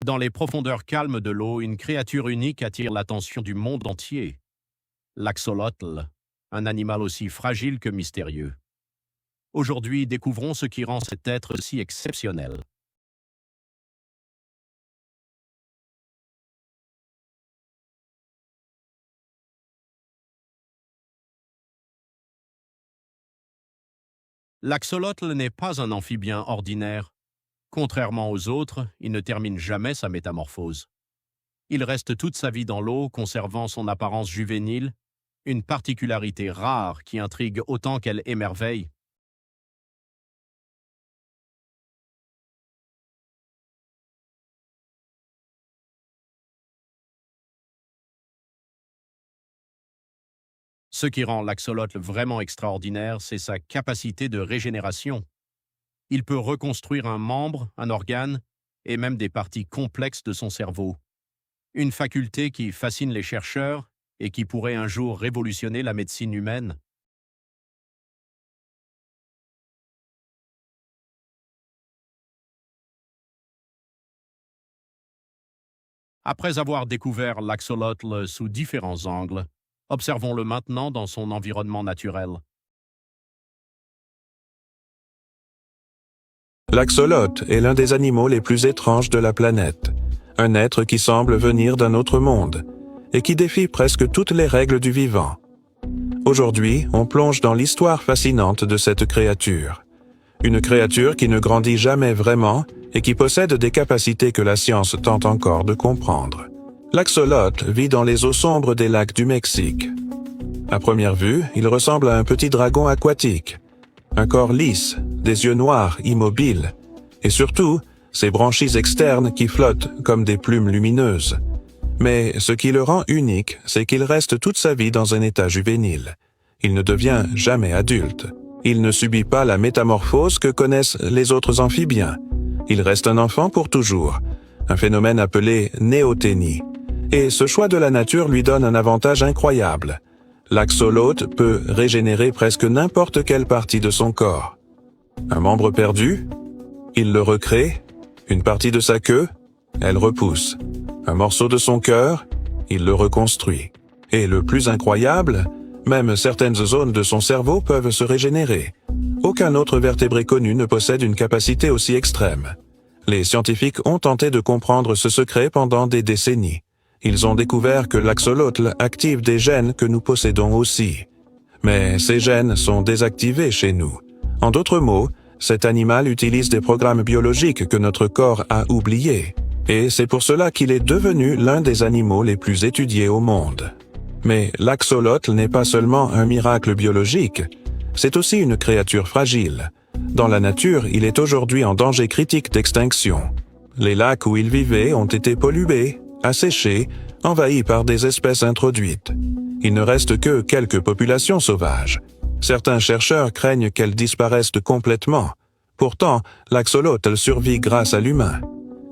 Dans les profondeurs calmes de l'eau, une créature unique attire l'attention du monde entier. L'axolotl, un animal aussi fragile que mystérieux. Aujourd'hui, découvrons ce qui rend cet être si exceptionnel. L'axolotl n'est pas un amphibien ordinaire. Contrairement aux autres, il ne termine jamais sa métamorphose. Il reste toute sa vie dans l'eau, conservant son apparence juvénile, une particularité rare qui intrigue autant qu'elle émerveille. Ce qui rend l'axolotl vraiment extraordinaire, c'est sa capacité de régénération. Il peut reconstruire un membre, un organe, et même des parties complexes de son cerveau. Une faculté qui fascine les chercheurs et qui pourrait un jour révolutionner la médecine humaine. Après avoir découvert l'axolotl sous différents angles, observons-le maintenant dans son environnement naturel. L'axolotl est l'un des animaux les plus étranges de la planète. Un être qui semble venir d'un autre monde et qui défie presque toutes les règles du vivant. Aujourd'hui, on plonge dans l'histoire fascinante de cette créature. Une créature qui ne grandit jamais vraiment et qui possède des capacités que la science tente encore de comprendre. L'axolotl vit dans les eaux sombres des lacs du Mexique. À première vue, il ressemble à un petit dragon aquatique. Un corps lisse, des yeux noirs, immobiles, et surtout, ses branchies externes qui flottent comme des plumes lumineuses. Mais ce qui le rend unique, c'est qu'il reste toute sa vie dans un état juvénile. Il ne devient jamais adulte. Il ne subit pas la métamorphose que connaissent les autres amphibiens. Il reste un enfant pour toujours, un phénomène appelé néothénie. Et ce choix de la nature lui donne un avantage incroyable. L'axolotl peut régénérer presque n'importe quelle partie de son corps. Un membre perdu, il le recrée. Une partie de sa queue, elle repousse. Un morceau de son cœur, il le reconstruit. Et le plus incroyable, même certaines zones de son cerveau peuvent se régénérer. Aucun autre vertébré connu ne possède une capacité aussi extrême. Les scientifiques ont tenté de comprendre ce secret pendant des décennies. Ils ont découvert que l'axolotl active des gènes que nous possédons aussi. Mais ces gènes sont désactivés chez nous. En d'autres mots, cet animal utilise des programmes biologiques que notre corps a oubliés. Et c'est pour cela qu'il est devenu l'un des animaux les plus étudiés au monde. Mais l'axolotl n'est pas seulement un miracle biologique, c'est aussi une créature fragile. Dans la nature, il est aujourd'hui en danger critique d'extinction. Les lacs où il vivait ont été pollués, asséchés, envahis par des espèces introduites. Il ne reste que quelques populations sauvages. Certains chercheurs craignent qu'elles disparaissent complètement. Pourtant, l'axolotl survit grâce à l'humain.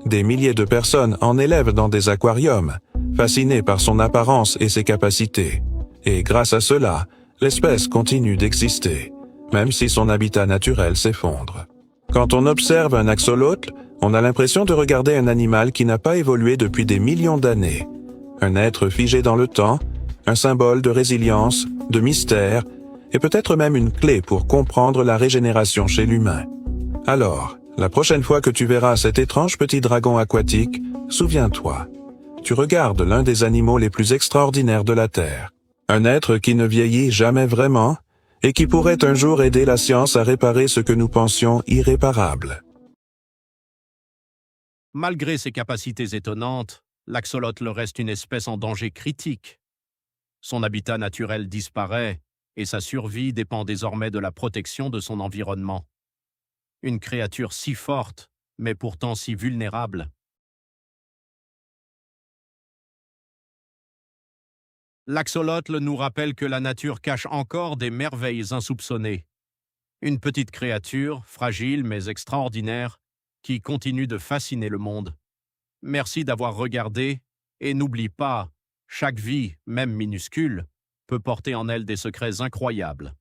Des milliers de personnes en élèvent dans des aquariums, fascinées par son apparence et ses capacités. Et grâce à cela, l'espèce continue d'exister, même si son habitat naturel s'effondre. Quand on observe un axolotl, on a l'impression de regarder un animal qui n'a pas évolué depuis des millions d'années. Un être figé dans le temps, un symbole de résilience, de mystère, et peut-être même une clé pour comprendre la régénération chez l'humain. Alors, la prochaine fois que tu verras cet étrange petit dragon aquatique, souviens-toi, tu regardes l'un des animaux les plus extraordinaires de la Terre. Un être qui ne vieillit jamais vraiment et qui pourrait un jour aider la science à réparer ce que nous pensions irréparable. Malgré ses capacités étonnantes, l'axolotl reste une espèce en danger critique. Son habitat naturel disparaît et sa survie dépend désormais de la protection de son environnement. Une créature si forte, mais pourtant si vulnérable. L'axolotl nous rappelle que la nature cache encore des merveilles insoupçonnées. Une petite créature, fragile mais extraordinaire, qui continue de fasciner le monde. Merci d'avoir regardé, et n'oublie pas, chaque vie, même minuscule, peut porter en elle des secrets incroyables.